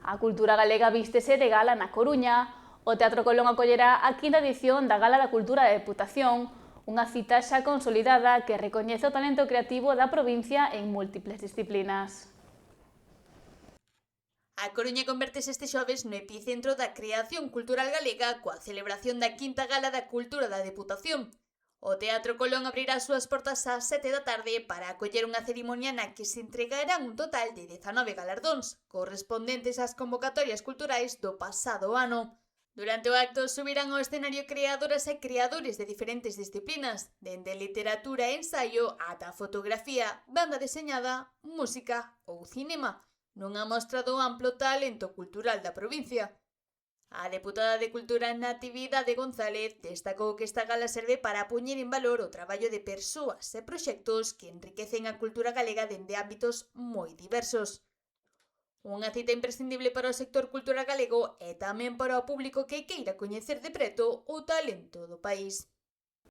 A cultura galega vístese de gala na Coruña. O Teatro Colón acollerá a quinta edición da Gala da Cultura da Deputación, unha cita xa consolidada que recoñece o talento creativo da provincia en múltiples disciplinas. A Coruña convertese este xoves no epicentro da creación cultural galega coa celebración da quinta Gala da Cultura da Deputación. O Teatro Colón abrirá as súas portas ás 7 da tarde para acoller unha cerimonia na que se entregarán un total de 19 galardóns, correspondentes ás convocatorias culturais do pasado ano. Durante o acto subirán ao escenario creadoras e creadores de diferentes disciplinas, dende literatura e ensaio ata fotografía, banda deseñada, música ou cinema, nunha mostra do amplo talento cultural da provincia. A deputada de Cultura Natividade González destacou que esta gala serve para poñer en valor o traballo de persoas e proxectos que enriquecen a cultura galega dende ámbitos moi diversos. Unha cita imprescindible para o sector cultural galego e tamén para o público que queira coñecer de preto o talento do país.